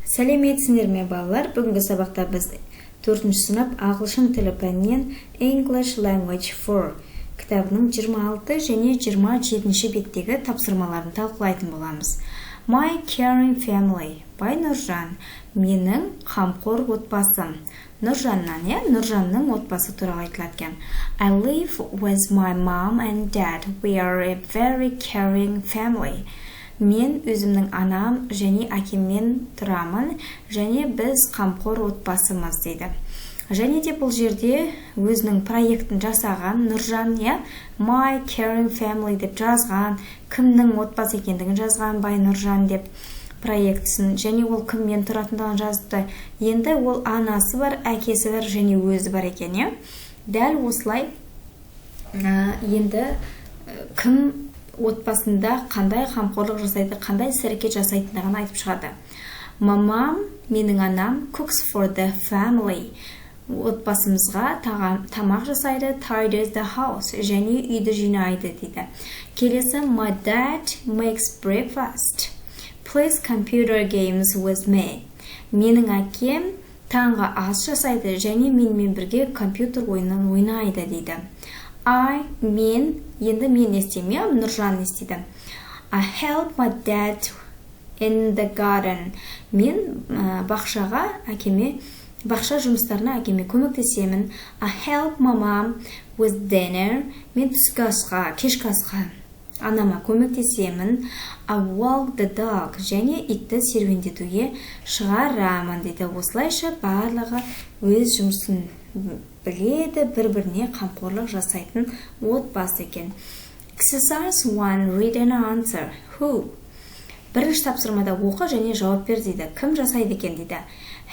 Сәлеметсіңдер ме балалар? Бүгінгі сабақта біз 4-ші сынып ағылшын тілі пәнінен English Language 4 кітабының 26 және 27-ші беттегі тапсырмаларын талқылайтын боламыз. My caring family. Бай Нұржан. Менің қамқор отбасым. Нұржаннан, Нұржанның отбасы туралы айтылады екен. I live with my mom and dad. We are a very caring family. Мен өзімнің анам және әкеммен тұрамын, және біз қамқор отбасымыз дейді. Және де бұл жерде өзінің проектін жасаған Нұржан, My caring family деп жазған, кімнің отбасы екендігін жазған Бай Нұржан деп проектісін, және ол кіммен тұратындығын жазыпты. Енді ол анасы бар, әкесі бар және өзі бар екен, Дәл осылай енді кім отбасында қандай қамқорлық жасайды, қандай іс-әрекет жасайтындығын айтып шығады. Мамам, менің анам, cooks for the family. Отбасымызға тамақ жасайды, tidies the house, және үйді жинайды дейді. Келесі, my dad makes breakfast. Plays computer games with me. Менің әкем таңғы ас жасайды, және менімен бірге компьютер ойынын ойнайды дейді. Мен естемеймін, Нұржан естейді. I help my dad in the garden. Мен бақша жұмыстарына әкеме көмектесемін. I help my mom with dinner. Мен түскі асқа, кешкі асқа анама көмектесемін. I walk the dog. Және итті серуендетуге шығарамын дейді. Осылайша барлығы өз жұмысын біледі, бір-біріне қамқорлық жасайтын отбасы екен. Exercise 1. Read and answer. Who? Бірінші тапсырмада оқы және жауап бер дейді. Кім жасайды екен дейді.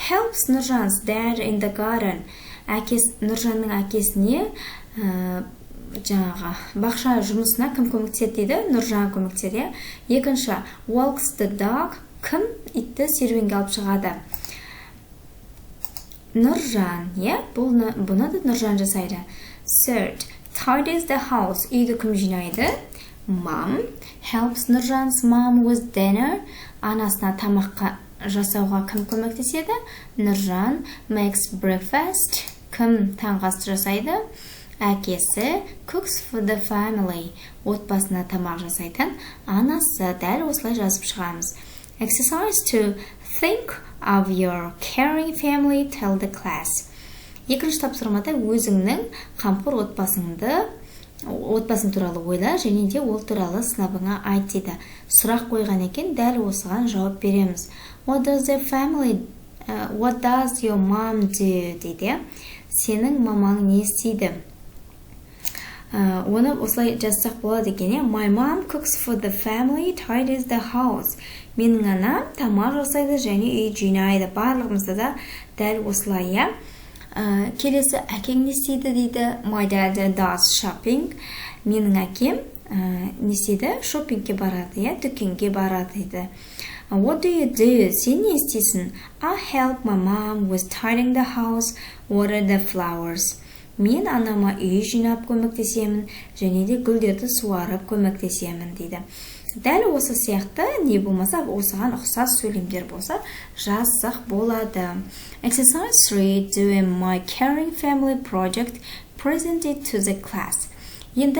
Helps Нұржан's dad in the garden. Нұржанның әкесіне бақша жұмысына кім көмектеседі дейді. Нұржан көмектеседі. Екінші, walks the dog. Кім итті серуенге алып шығады. Нұржан, бұны да Нұржан жасайды. Third, tidies the house. Үйді кім жинайды? Mom helps Нұржан's mom with dinner. Анасына тамаққа жасауға кім көмектеседі? Нұржан makes breakfast. Кім таңғы ас жасайды? Әкесі cooks for the family. Отбасына тамақ жасайтын анасы. Дәл осылай жазып шығамыз. Exercise 2. Think of your caring family, tell the class. Екінші тапсырмада өзіңнің қамқор отбасың туралы ойла, және де ол туралы сынабыңа айт дейді. Сұрақ қойған екен, дәл осыған жауап береміз. What does your mom do? дейді. Сенің мамаң не істейді? Оны осылай жазсақ болады екен. My mom cooks for the family, tidies the house. Менің анам тамақ жасайды және үй жинайды. Барлығымызда да дәл осылай. Келесі, әкең не істейді дейді. My dad does shopping. Менің әкем не істейді? Шоппингке барады, дүкенге барады дейді. What do you do? Сен не істейсің? I help my mom with tidying the house, water the flowers. Мен анама үй жинап көмектесемін, және де гүлдерді суарып көмектесемін дейді. Дәл осы сияқты не болмаса, осыған ұқсас сөйлемдер болса, жазсақ болады. Exercise 3. Do my caring family project, present it to the class. Енді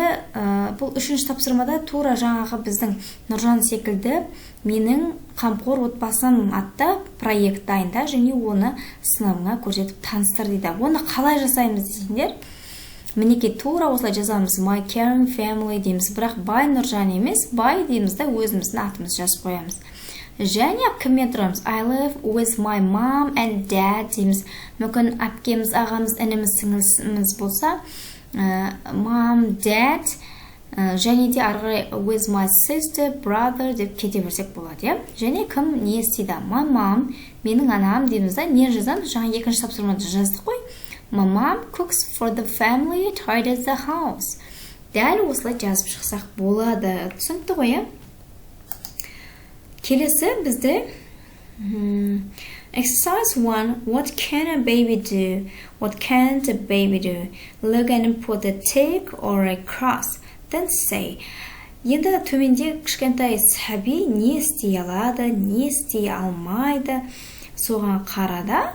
бұл үшінші тапсырмада тура жаңағы біздің Нұржан секілді менің қамқор отбасым атты проект дайында, және оны сынабыңа көрсетіп таныстыр дейді. Оны қалай жасаймыз десеңдер, мінекей тура осылай жазамыз. My caring family дейміз, бірақ Бай Нұржан емес, Бай дейміз да өзіміздің атымыз жазып қоямыз. Және кіммен тұрамыз? I live with my mom and dad дейміз. Мүмкін әпкеміз, ағамыз, ініміз, сіңіліміз болса, mom, dad, және де арғырай with my sister, brother деп кете берсек болады. Және кім не істейді? My mom, менің анам дейміз да, не жазамыз? Жаңа екінші тапсырмада жаздық қой. My mom cooks for the family, tidies the house. Дәл осылай жазып шықсақ болады. Түсінікті ғой, Келесі бізде Exercise 1. What can a baby do? What can't a baby do? Look and put a tick or a cross. Then say. Енді төменде кішкентай сәби не істей алады, не істей алмайды. соған қарада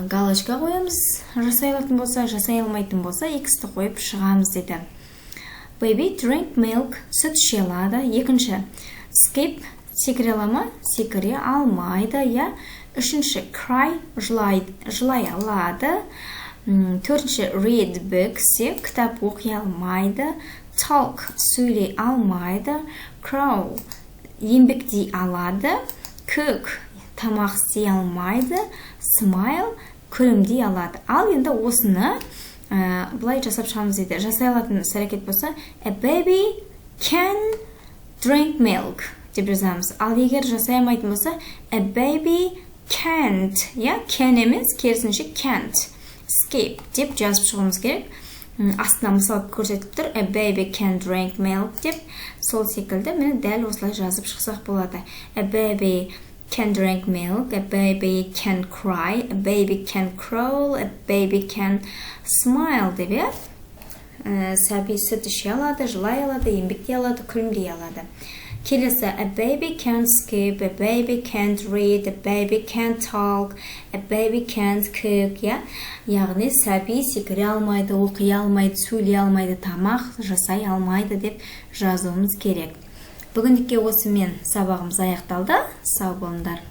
галочка қоямыз. Жасай алатын болса, жасай алмайтын болса, X-ті қойып шығамыз дейді. Baby drink milk, сүт іше алады. Екінші, skip, секіре ала ма? Секіре алмайды, я. Үшінші, cry, жылай алады. Төртінші, read books, кітап оқи алмайды. Talk, сөйлей алмайды. Crow, еңбектей алады. Cook, тамақ істей алмайды. Smile, күлімдей алады. Ал енді осыны бұлай жасап шығамыз дейді. Жасай алатын іс-әрекет болса, a baby can drink milk деп жазамыз. Ал егер жасай алмайтын болса, a baby can't, can емес, керісінше can't, skip деп жазып шығуымыз керек. Астына мысал көрсетіп тұр, a baby can drink milk деп. Сол секілді мені дәл осылай жазып шықсақ болады. A baby can drink milk, a baby can cry, a baby can crawl, a baby can smile деп. Сәби сүт іше алады, жылай алады, еңбектей алады, күлімдей алады. Келесі, a baby can skip, a baby can't read, a baby can't talk, a baby can't cook. Яғни сәби секіре алмайды, оқи алмайды, сөйлей алмайды, тамақ жасай алмайды деп жазуымыз керек. Бүгіндікке осымен сабағымыз аяқталды. Сау болыңдар.